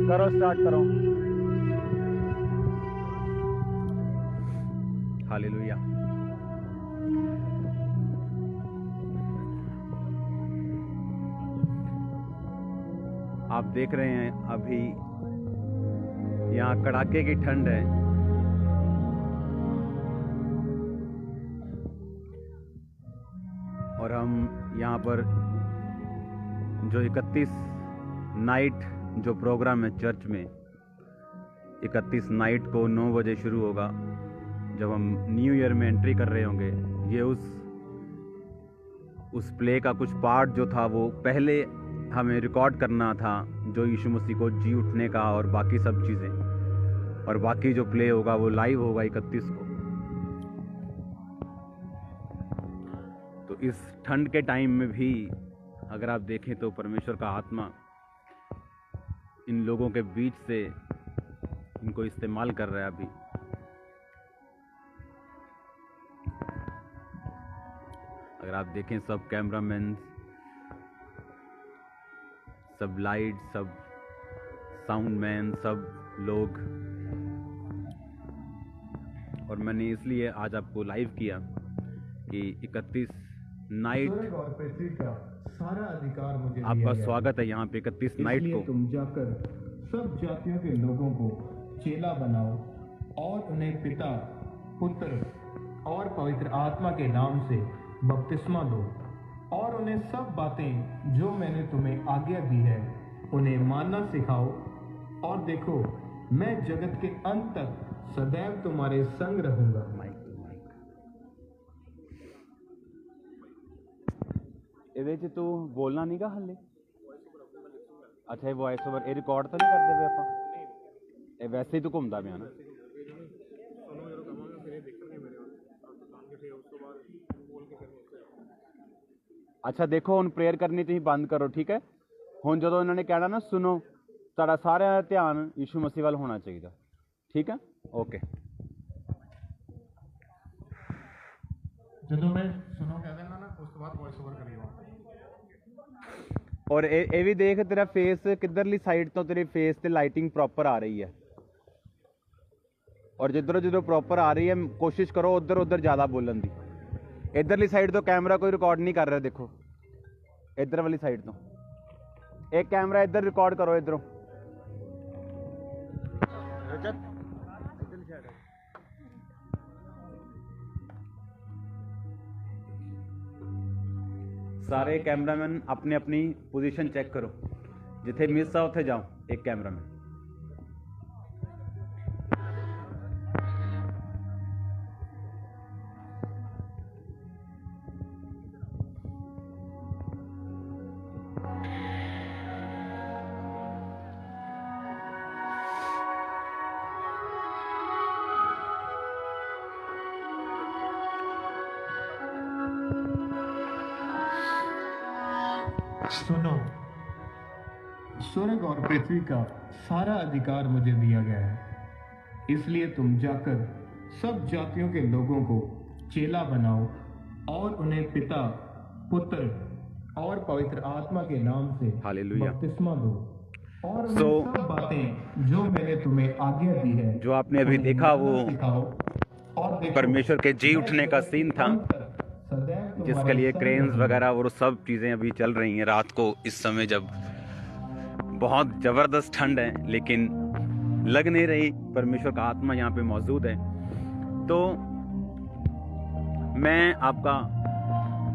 करो, स्टार्ट करो। हालेलुया। आप देख रहे हैं अभी यहाँ कड़ाके की ठंड है। और हम यहाँ पर जो 31 नाइट जो प्रोग्राम है चर्च में, 31 नाइट को 9 बजे शुरू होगा, जब हम न्यू ईयर में एंट्री कर रहे होंगे। ये उस प्ले का कुछ पार्ट जो था वो पहले हमें रिकॉर्ड करना था, जो यीशु मसीह को जी उठने का और बाकी सब चीज़ें, और बाकी जो प्ले होगा वो लाइव होगा 31 को। तो इस ठंड के टाइम में भी अगर आप देखें तो परमेश्वर का आत्मा इन लोगों के बीच से इनको इस्तेमाल कर रहा है अभी। अगर आप देखें सब कैमरामैन, सब लाइट, सब साउंडमैन, सब लोग। और मैंने इसलिए आज आपको लाइव किया कि 31 नाइट और पृथ्वी का सारा अधिकार मुझे आपका स्वागत है यहाँ पे 31 नाइट को। तुम जाकर सब जातियों के लोगों को चेला बनाओ और उन्हें पिता, पुत्र और पवित्र आत्मा के नाम से बपतिस्मा दो, और उन्हें सब बातें जो मैंने तुम्हें आज्ञा दी है उन्हें मानना सिखाओ। और देखो, मैं जगत के अंत तक सदैव तुम्हारे संग रहूंगा। ਇਹਦੇ ਚ ਤੂੰ ਬੋਲਣਾ ਨਹੀਂਗਾ ਹੱਲੇ। ਅੱਛਾ, ਇਹ ਵੌਇਸ ਓਵਰ ਇਹ ਰਿਕਾਰਡ ਤਾਂ ਨਹੀਂ ਕਰਦੇ ਪਏ ਆਪਾਂ? ਇਹ ਵੈਸੇ ਹੀ ਤੂੰ ਘੁੰਮਦਾ ਪਿਆ ਨਾ। ਅੱਛਾ ਦੇਖੋ, ਹੁਣ ਪ੍ਰੇਅਰ ਕਰਨੀ ਤੁਸੀਂ ਬੰਦ ਕਰੋ, ਠੀਕ ਹੈ? ਹੁਣ ਜਦੋਂ ਇਹਨਾਂ ਨੇ ਕਹਿਣਾ ਨਾ ਸੁਣੋ, ਤੁਹਾਡਾ ਸਾਰਿਆਂ ਦਾ ਧਿਆਨ ਯੀਸ਼ੂ ਮਸੀਹ ਵੱਲ ਹੋਣਾ ਚਾਹੀਦਾ, ਠੀਕ ਹੈ? ਓਕੇ। ਜਦੋਂ ਮੈਂ ਸੁਣੋ ਕਹਿ ਦੇਣਾ ਨਾ, ਉਸ ਤੋਂ ਬਾਅਦ ਵੌਇਸ ਓਵਰ ਕਰਿਓ। ਔਰ ਇਹ ਵੀ ਦੇਖ, ਤੇਰਾ ਫੇਸ ਕਿੱਧਰਲੀ ਸਾਈਡ ਤੋਂ ਤੇਰੇ ਫੇਸ ਤੇ ਲਾਈਟਿੰਗ ਪ੍ਰੋਪਰ ਆ ਰਹੀ ਹੈ। ਔਰ ਜਿੱਧਰੋਂ ਪ੍ਰੋਪਰ ਆ ਰਹੀ ਹੈ, ਕੋਸ਼ਿਸ਼ ਕਰੋ ਉੱਧਰ ਜ਼ਿਆਦਾ ਬੋਲਣ ਦੀ। ਇੱਧਰਲੀ ਸਾਈਡ ਤੋਂ ਕੈਮਰਾ ਕੋਈ ਰਿਕਾਰਡ ਨਹੀਂ ਕਰ ਰਿਹਾ। ਦੇਖੋ ਇੱਧਰ ਵਾਲੀ ਸਾਈਡ ਤੋਂ ਇੱਕ ਕੈਮਰਾ ਇੱਧਰ ਰਿਕਾਰਡ ਕਰੋ, ਇੱਧਰੋਂ। ਸਾਰੇ ਕੈਮਰਾਮੈਨ ਆਪਣੀ ਆਪਣੀ ਪੋਜੀਸ਼ਨ ਚੈੱਕ ਕਰੋ, ਜਿੱਥੇ ਮਿਸ ਆ ਉੱਥੇ ਜਾਓ ਇੱਕ ਕੈਮਰਾਮੈਨ। सुनो, स्वर्ग और पृथ्वी का सारा अधिकार मुझे दिया गया है, इसलिए तुम जाकर सब जातियों के लोगों को चेला बनाओ और उन्हें पिता, पुत्र और पवित्र आत्मा के नाम से हालेलुया बपतिस्मा दो, और उन्हें सब बातें जो मैंने तुम्हें आज्ञा दी है, जो आपने अभी देखा वो सिखाओ। और देखो, परमेश्वर के जी उठने का सीन था। सदैव जिसके लिए क्रेन्स वगैरह और सब चीज़ें अभी चल रही हैं रात को, इस समय जब बहुत ज़बरदस्त ठंड है, लेकिन लग नहीं रही परमेश्वर का आत्मा यहाँ पे मौजूद है। तो मैं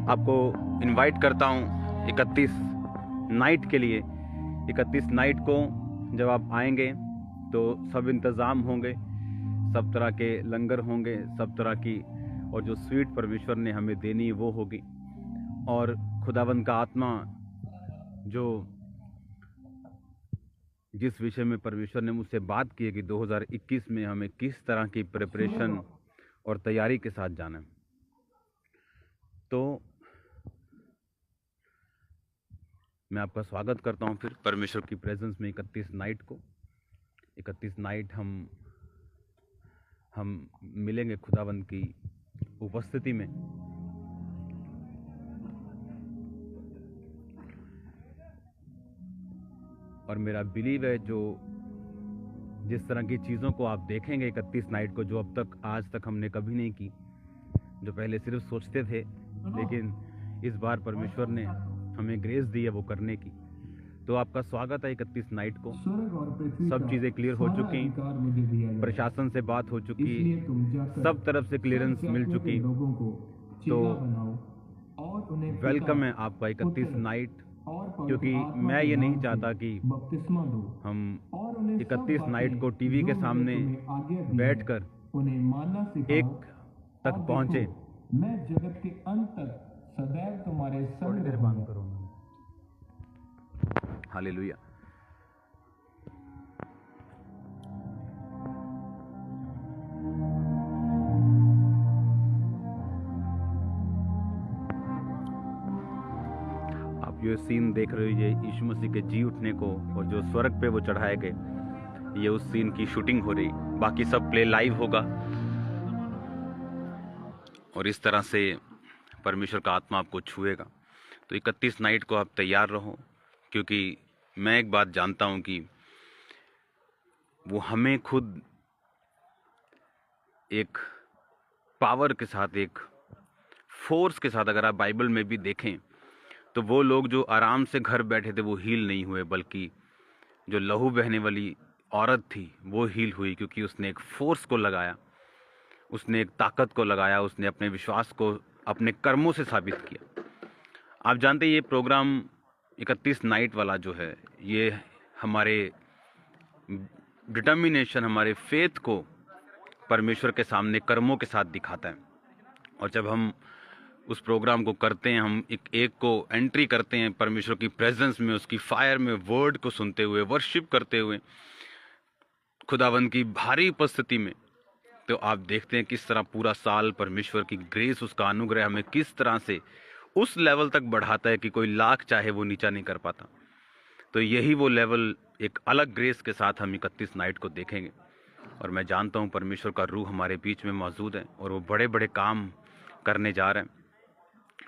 आपको इनवाइट करता हूँ 31 नाइट के लिए। 31 नाइट को जब आप आएंगे तो सब इंतज़ाम होंगे, सब तरह के लंगर होंगे, सब तरह की, और जो स्वीट परमेश्वर ने हमें देनी वो होगी। और खुदावंद का आत्मा जो जिस विषय में परमेश्वर ने मुझसे बात की है कि 2021 में हमें किस तरह की प्रिपरेशन और तैयारी के साथ जाना है, तो मैं आपका स्वागत करता हूं फिर परमेश्वर की प्रेजेंस में 31 नाइट को। 31 नाइट हम मिलेंगे खुदावंद की उपस्थिति में। और मेरा बिलीव है जो जिस तरह की चीज़ों को आप देखेंगे 31 नाइट को, जो अब तक आज तक हमने कभी नहीं की, जो पहले सिर्फ सोचते थे, लेकिन इस बार परमेश्वर ने हमें ग्रेस दी है वो करने की। तो आपका स्वागत है 31 नाइट को। सब चीज़ें क्लियर हो चुकी, प्रशासन से बात हो चुकी, सब तरफ से क्लियरेंस मिल चुकी। तो वेलकम है आपका 31 नाइट, क्योंकि मैं ये नहीं चाहता कि हम 31 नाइट को टीवी के सामने बैठकर एक तक पहुंचे। मैं जगत के अंत तक सदैव तुम्हारे संग रहूंगा। हालेलुया। आप ये सीन देख रहे हो, ये यीशु मसीह के जी उठने को और जो स्वर्ग पे वो चढ़ाए गए, ये उस सीन की शूटिंग हो रही। बाकी सब प्ले लाइव होगा। और इस तरह से परमेश्वर का आत्मा आपको छुएगा। तो 31 नाइट को आप तैयार रहो, क्योंकि मैं एक बात जानता हूं कि वो हमें खुद एक पावर के साथ, एक फोर्स के साथ, अगर आप बाइबल में भी देखें तो वो लोग जो आराम से घर बैठे थे वो हील नहीं हुए, बल्कि जो लहू बहने वाली औरत थी वो हील हुई, क्योंकि उसने एक फोर्स को लगाया, उसने एक ताकत को लगाया, उसने अपने विश्वास को अपने कर्मों से साबित किया। आप जानते हैं ये प्रोग्राम 31 नाइट वाला जो है, ये हमारे डिटर्मिनेशन, हमारे फेथ को परमेश्वर के सामने कर्मों के साथ दिखाता है। और जब हम उस प्रोग्राम को करते हैं, हम एक को एंट्री करते हैं परमेश्वर की प्रेजेंस में, उसकी फायर में, वर्ड को सुनते हुए, वर्शिप करते हुए, खुदावंद की भारी उपस्थिति में, तो आप देखते हैं किस तरह पूरा साल परमेश्वर की ग्रेस, उसका अनुग्रह हमें किस तरह से उस लेवल तक बढ़ाता है कि कोई लाख चाहे वो नीचा नहीं कर पाता। तो यही वो लेवल एक अलग ग्रेस के साथ हम 31 नाइट को देखेंगे। और मैं जानता हूँ परमेश्वर का रूह हमारे बीच में मौजूद है और वो बड़े बड़े काम करने जा रहे हैं।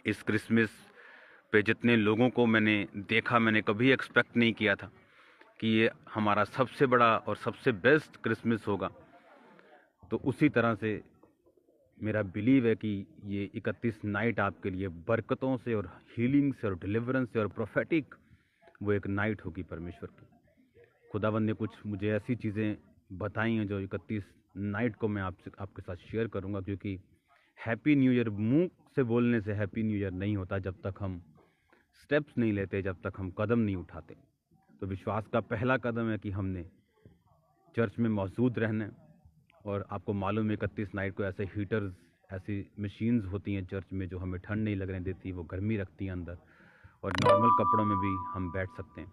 इस क्रिसमस पे जितने लोगों को मैंने देखा, मैंने कभी एक्सपेक्ट नहीं किया था कि ये हमारा सबसे बड़ा और सबसे बेस्ट क्रिसमस होगा। तो उसी तरह से मेरा बिलीव है कि ये 31 नाइट आपके लिए बरकतों से और हीलिंग से और डिलीवरेंस से और प्रोफेटिक वो एक नाइट होगी परमेश्वर की। खुदावंद ने कुछ मुझे ऐसी चीज़ें बताई हैं जो 31 नाइट को मैं आपके साथ शेयर करूंगा, क्योंकि हैप्पी न्यू ईयर मुंह से बोलने से हैप्पी न्यू ईयर नहीं होता जब तक हम स्टेप्स नहीं लेते, जब तक हम कदम नहीं उठाते। तो विश्वास का पहला कदम है कि हमने चर्च में मौजूद रहना है। और आपको मालूम है 31 नाइट को ऐसे हीटर्स, ऐसी मशीन्स होती हैं चर्च में जो हमें ठंड नहीं लगने देती, वो गर्मी रखती हैं अंदर, और नॉर्मल कपड़ों में भी हम बैठ सकते हैं।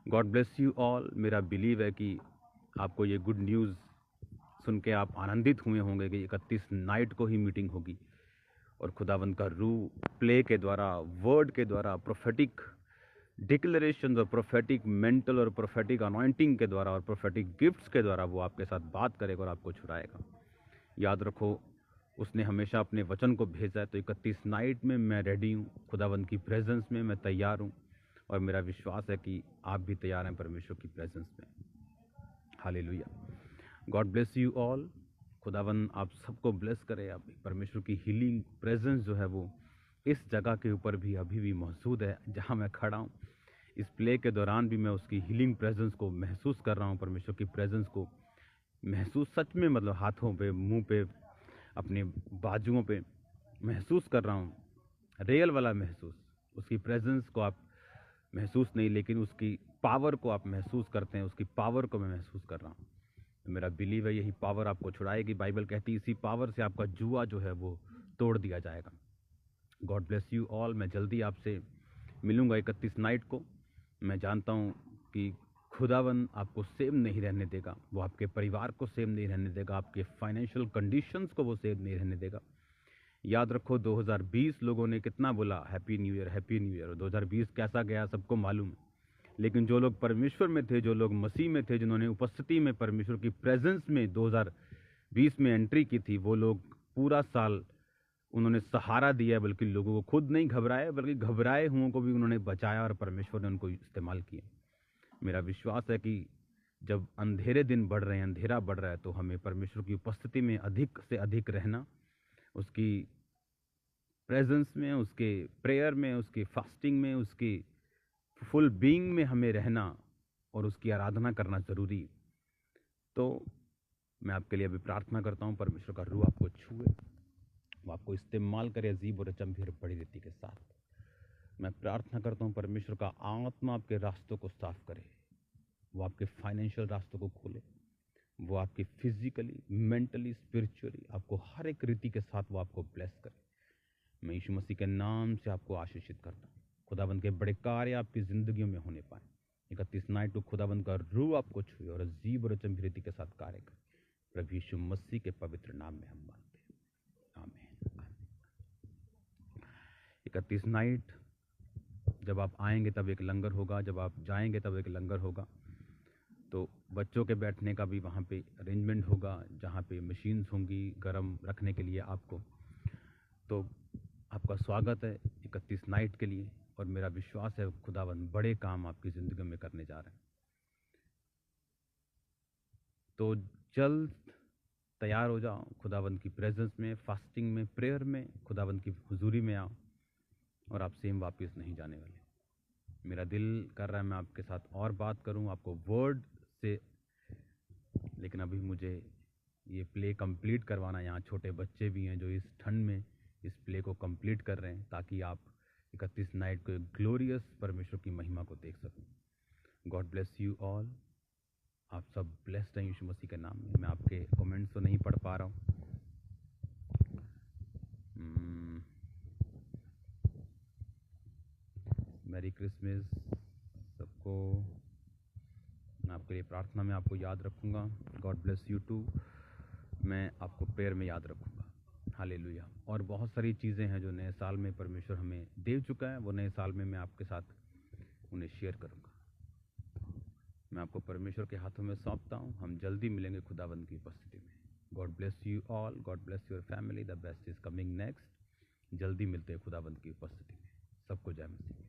God bless you all. मेरा बिलीव है कि आपको ये गुड न्यूज़ सुन के आप आनंदित हुए होंगे कि 31 नाइट को ही मीटिंग होगी और खुदावंद का रूह प्ले के द्वारा, वर्ड के द्वारा, प्रोफेटिक डिक्लेरेशन और प्रोफेटिक मेंटल और प्रोफेटिक अनॉइंटिंग के द्वारा और प्रोफेटिक गिफ्ट्स के द्वारा वो आपके साथ बात करेगा और आपको छुड़ाएगा। याद रखो, उसने हमेशा अपने वचन को भेजा है। तो 31 नाइट में मैं रेडी हूँ, खुदावंद की प्रेजेंस में मैं तैयार हूँ, और मेरा विश्वास है कि आप भी तैयार हैं परमेश्वर की प्रेजेंस में। Hallelujah. God bless you all. खुदावन आप सबको ब्लेस करे। आप परमेश्वर की हीलिंग प्रेजेंस जो है वो इस जगह के ऊपर भी अभी भी मौजूद है जहाँ मैं खड़ा हूँ। इस प्ले के दौरान भी मैं उसकी हीलिंग प्रेजेंस को महसूस कर रहा हूँ, परमेश्वर की प्रेजेंस को महसूस सच में, मतलब हाथों पे, मुंह पे, अपने बाजुओं पे महसूस कर रहा हूँ, रियल वाला महसूस। उसकी प्रेजेंस को आप महसूस नहीं, लेकिन उसकी पावर को आप महसूस करते हैं। उसकी पावर को मैं महसूस कर रहा हूँ। तो मेरा बिलीव है यही पावर आपको छुड़ाएगी। बाइबल कहती है इसी पावर से आपका जुआ जो है वो तोड़ दिया जाएगा। God bless you all. मैं जल्दी आपसे मिलूंगा 31 नाइट को। मैं जानता हूँ कि खुदावन आपको सेव नहीं रहने देगा, वो आपके परिवार को सेव नहीं रहने देगा, आपके फाइनेंशियल कंडीशंस को वो सेव नहीं रहने देगा। याद रखो 2020 लोगों ने कितना बोला happy new year, happy new year. 2020 कैसा गया सबको मालूम है। लेकिन जो लोग परमेश्वर में थे, जो लोग मसीह में थे, जिन्होंने उपस्थिति में परमेश्वर की प्रेजेंस में 2020 में एंट्री की थी, वो लोग पूरा साल उन्होंने सहारा दिया, बल्कि लोगों को खुद नहीं घबराए, बल्कि घबराए हुओं को भी उन्होंने बचाया और परमेश्वर ने उनको इस्तेमाल किया। मेरा विश्वास है कि जब अंधेरे दिन बढ़ रहे हैं, अंधेरा बढ़ रहा है, तो हमें परमेश्वर की उपस्थिति में अधिक से अधिक रहना, उसकी प्रेजेंस में, उसके प्रेयर में, उसकी फास्टिंग में, उसकी फुल बीइंग में हमें रहना और उसकी आराधना करना ज़रूरी। तो मैं आपके लिए अभी प्रार्थना करता हूँ, परमेश्वर का रूह आपको छुए, वो आपको इस्तेमाल करे अजीब और अचंभेर बड़ी रीति के साथ। मैं प्रार्थना करता हूँ परमेश्वर का आत्मा आपके रास्तों को साफ करे, वो आपके फाइनेंशियल रास्तों को खोले, वो आपकी फिजिकली, मेंटली, स्पिरिचुअली आपको हर एक रीति के साथ वो आपको ब्लेस करे। मैं यीशु मसीह के नाम से आपको आशीषित करता हूँ। खुदाबंद के बड़े कार्य आपकी जिंदगियों में होने पाए। 31 नाइट को खुदाबंद का रूह आपको छुए और अजीब और अचंभेर रीति के साथ कार्य करे। प्रभु यीशु मसीह के पवित्र नाम में हम मांगते हैं, आमीन। 31 नाइट जब आप आएंगे तब एक लंगर होगा, जब आप जाएंगे तब एक लंगर होगा। तो बच्चों के बैठने का भी वहाँ पे अरेंजमेंट होगा, जहाँ पे मशीन्स होंगी गर्म रखने के लिए आपको। तो आपका स्वागत है 31 नाइट के लिए, और मेरा विश्वास है खुदावंद बड़े काम आपकी ज़िंदगी में करने जा रहे हैं। तो जल्द तैयार हो जाओ, खुदावंद की प्रेजेंस में, फास्टिंग में, प्रेयर में, खुदावंद की हुजूरी में आओ, और आप सेम वापस नहीं जाने वाले। मेरा दिल कर रहा है मैं आपके साथ और बात करूं, आपको वर्ड से, लेकिन अभी मुझे ये प्ले कंप्लीट करवाना। यहाँ छोटे बच्चे भी हैं जो इस ठंड में इस प्ले को कंप्लीट कर रहे हैं, ताकि आप 31 नाइट को एक ग्लोरियस परमेश्वर की महिमा को देख सकें। God bless you all. आप सब ब्लेस्ड हैं यीशु मसीह के नाम में। मैं आपके कमेंट्स तो नहीं पढ़ पा रहा हूँ। मैरी क्रिसमस सबको। मैं आपके लिए प्रार्थना में आपको याद रखूँगा। God bless you too. मैं आपको प्रेयर में याद रखूँगा। हालेलुया। और बहुत सारी चीज़ें हैं जो नए साल में परमेश्वर हमें दे चुका है, वो नए साल में मैं आपके साथ उन्हें शेयर करूँगा। मैं आपको परमेश्वर के हाथों में सौंपता हूँ। हम जल्दी मिलेंगे खुदावंद की उपस्थिति में। God bless you all. God bless your family. The best is coming next. जल्दी मिलते हैं खुदावंद की उपस्थिति में। सबको जय मसीह।